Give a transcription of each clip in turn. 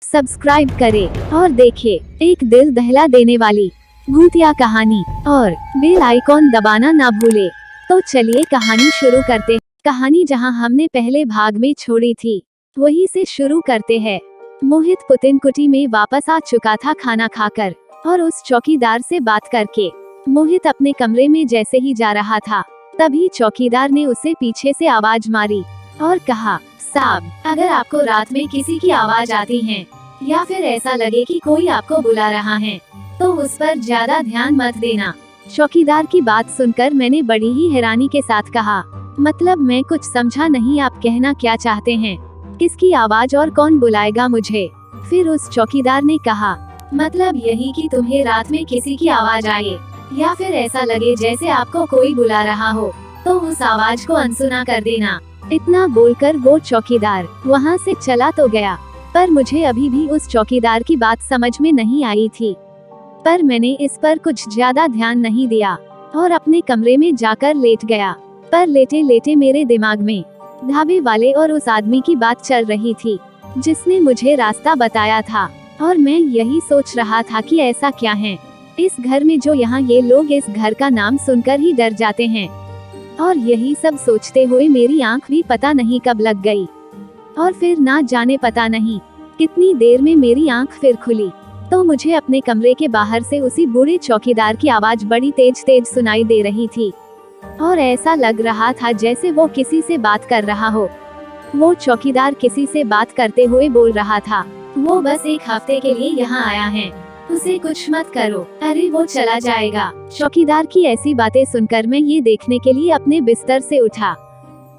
Subscribe करें और देखें एक दिल दहला देने वाली भूतिया कहानी और बेल आइकॉन दबाना ना भूले। तो चलिए कहानी शुरू करते हैं। कहानी जहां हमने पहले भाग में छोड़ी थी वहीं से शुरू करते हैं। मोहित पुतिन कुटी में वापस आ चुका था खाना खाकर और उस चौकीदार से बात करके। मोहित अपने कमरे में जैसे ही जा रहा था तभी चौकीदार ने उसे पीछे से आवाज मारी और कहा, साहब, अगर आपको रात में किसी की आवाज आती है या फिर ऐसा लगे कि कोई आपको बुला रहा है तो उस पर ज्यादा ध्यान मत देना। चौकीदार की बात सुनकर मैंने बड़ी ही हैरानी के साथ कहा, मतलब मैं कुछ समझा नहीं, आप कहना क्या चाहते हैं? किसकी आवाज और कौन बुलाएगा मुझे? फिर उस चौकीदार ने कहा, मतलब यही कि तुम्हें रात में किसी की आवाज आए या फिर ऐसा लगे जैसे आपको कोई बुला रहा हो तो उस आवाज को अनसुना कर देना। इतना बोलकर वो चौकीदार वहाँ से चला तो गया, पर मुझे अभी भी उस चौकीदार की बात समझ में नहीं आई थी। पर मैंने इस पर कुछ ज्यादा ध्यान नहीं दिया और अपने कमरे में जाकर लेट गया। पर लेटे लेटे मेरे दिमाग में ढाबे वाले और उस आदमी की बात चल रही थी जिसने मुझे रास्ता बताया था, और मैं यही सोच रहा था कि ऐसा क्या है इस घर में जो यहाँ ये लोग इस घर का नाम सुनकर ही डर जाते हैं। और यही सब सोचते हुए मेरी आंख भी पता नहीं कब लग गई और फिर ना जाने पता नहीं कितनी देर में मेरी आंख फिर खुली तो मुझे अपने कमरे के बाहर से उसी बूढ़े चौकीदार की आवाज बड़ी तेज तेज सुनाई दे रही थी और ऐसा लग रहा था जैसे वो किसी से बात कर रहा हो। वो चौकीदार किसी से बात करते हुए बोल रहा था, वो बस एक हफ्ते के लिए यहाँ आया है, उसे कुछ मत करो, अरे वो चला जाएगा। चौकीदार की ऐसी बातें सुनकर मैं ये देखने के लिए अपने बिस्तर से उठा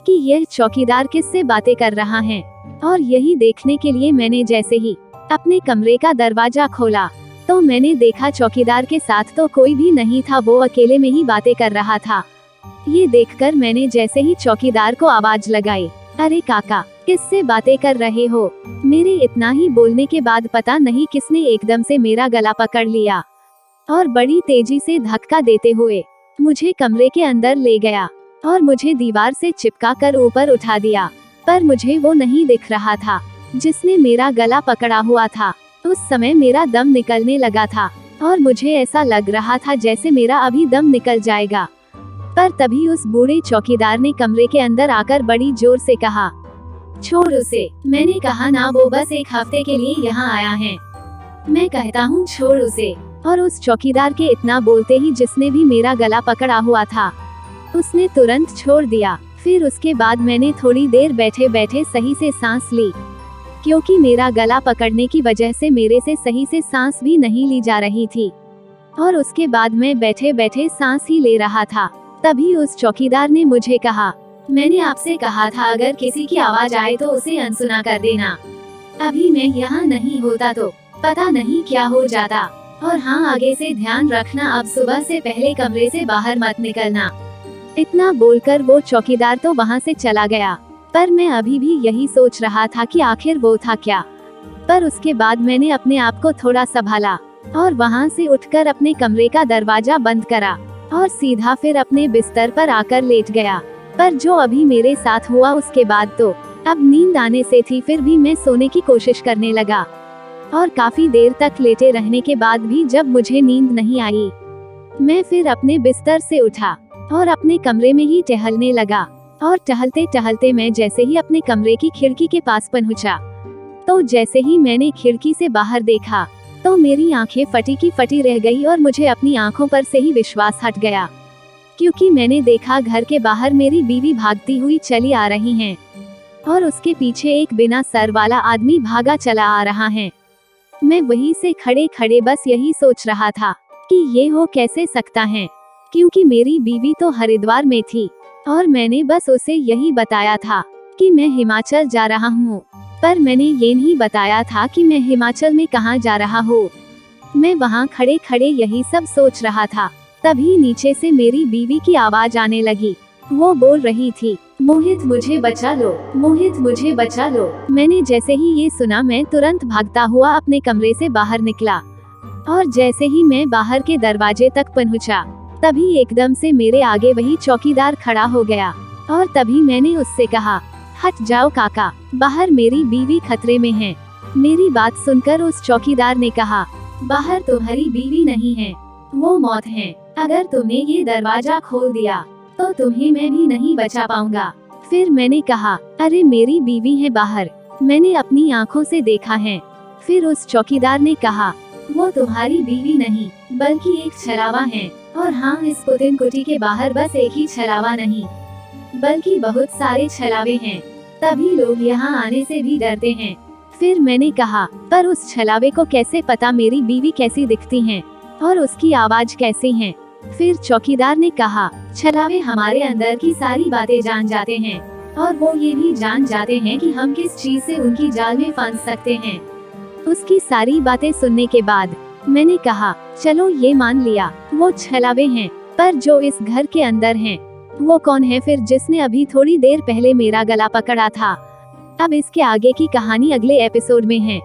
कि यह चौकीदार किससे बातें कर रहा है, और यही देखने के लिए मैंने जैसे ही अपने कमरे का दरवाजा खोला तो मैंने देखा चौकीदार के साथ तो कोई भी नहीं था, वो अकेले में ही बातें कर रहा था। ये देखकर मैंने जैसे ही चौकीदार को आवाज लगाई, अरे काका, किससे बातें कर रहे हो? मेरे इतना ही बोलने के बाद पता नहीं किसने एकदम से मेरा गला पकड़ लिया और बड़ी तेजी से धक्का देते हुए मुझे कमरे के अंदर ले गया और मुझे दीवार से चिपका कर ऊपर उठा दिया। पर मुझे वो नहीं दिख रहा था जिसने मेरा गला पकड़ा हुआ था। उस समय मेरा दम निकलने लगा था और मुझे ऐसा लग रहा था जैसे मेरा अभी दम निकल जाएगा। पर तभी उस बूढ़े चौकीदार ने कमरे के अंदर आकर बड़ी जोर से कहा, छोड़ उसे, मैंने कहा ना वो बस एक हफ्ते के लिए यहाँ आया है, मैं कहता हूँ छोड़ उसे। और उस चौकीदार के इतना बोलते ही जिसने भी मेरा गला पकड़ा हुआ था उसने तुरंत छोड़ दिया। फिर उसके बाद मैंने थोड़ी देर बैठे बैठे सही से सांस ली, क्योंकि मेरा गला पकड़ने की वजह से मेरे से सही से सांस भी नहीं ली जा रही थी। और उसके बाद मैं बैठे बैठे सांस ही ले रहा था। तभी उस चौकीदार ने मुझे कहा, मैंने आपसे कहा था अगर किसी की आवाज आए तो उसे अनसुना कर देना। अभी मैं यहाँ नहीं होता तो पता नहीं क्या हो जाता। और हाँ, आगे से ध्यान रखना, अब सुबह से पहले कमरे से बाहर मत निकलना। इतना बोलकर वो चौकीदार तो वहाँ से चला गया। पर मैं अभी भी यही सोच रहा था कि आखिर वो था क्या। पर उसके बाद मैंने अपने आप को थोड़ा संभाला और वहाँ से उठकर अपने कमरे का दरवाजा बंद करा और सीधा फिर अपने बिस्तर पर आकर लेट गया। पर जो अभी मेरे साथ हुआ उसके बाद तो अब नींद आने से थी, फिर भी मैं सोने की कोशिश करने लगा और काफी देर तक लेटे रहने के बाद भी जब मुझे नींद नहीं आई मैं फिर अपने बिस्तर से उठा और अपने कमरे में ही टहलने लगा। और टहलते टहलते मैं जैसे ही अपने कमरे की खिड़की के पास पहुंचा तो जैसे ही मैंने खिड़की से बाहर देखा तो मेरी आंखें फटी की फटी रह गई और मुझे अपनी आंखों पर से ही विश्वास हट गया, क्योंकि मैंने देखा घर के बाहर मेरी बीवी भागती हुई चली आ रही हैं और उसके पीछे एक बिना सर वाला आदमी भागा चला आ रहा है। मैं वहीं से खड़े खड़े बस यही सोच रहा था कि ये हो कैसे सकता है, क्योंकि मेरी बीवी तो हरिद्वार में थी और मैंने बस उसे यही बताया था कि मैं हिमाचल जा रहा हूँ, पर मैंने ये नहीं बताया था कि मैं हिमाचल में कहाँ जा रहा हूँ। मैं वहाँ खड़े खड़े यही सब सोच रहा था। तभी नीचे से मेरी बीवी की आवाज आने लगी। वो बोल रही थी, मोहित मुझे बचा लो, मोहित मुझे बचा लो। मैंने जैसे ही ये सुना मैं तुरंत भागता हुआ अपने कमरे से बाहर निकला और जैसे ही मैं बाहर के दरवाजे तक पहुंचा तभी एकदम से मेरे आगे वही चौकीदार खड़ा हो गया और तभी मैंने उससे कहा, हट जाओ काका, बाहर मेरी बीवी खतरे में है। मेरी बात सुनकर उस चौकीदार ने कहा, बाहर तुम्हारी बीवी नहीं है, वो मौत है। अगर तुमने ये दरवाजा खोल दिया तो तुम्हें मैं भी नहीं बचा पाऊंगा। फिर मैंने कहा, अरे मेरी बीवी है बाहर, मैंने अपनी आंखों से देखा है। फिर उस चौकीदार ने कहा, वो तुम्हारी बीवी नहीं बल्कि एक छलावा है। और हाँ, इस पुतिन कुटी के बाहर बस एक ही छलावा नहीं बल्कि बहुत सारे छलावे हैं, तभी लोग यहाँ आने से भी डरते हैं। फिर मैंने कहा, पर उस छलावे को कैसे पता मेरी बीवी कैसी दिखती है और उसकी आवाज कैसी है? फिर चौकीदार ने कहा, छलावे हमारे अंदर की सारी बातें जान जाते हैं और वो ये भी जान जाते हैं कि हम किस चीज से उनकी जाल में फंस सकते हैं। उसकी सारी बातें सुनने के बाद मैंने कहा, चलो ये मान लिया वो छलावे हैं, पर जो इस घर के अंदर हैं, वो कौन है फिर जिसने अभी थोड़ी देर पहले मेरा गला पकड़ा था? अब इसके आगे की कहानी अगले एपिसोड में है।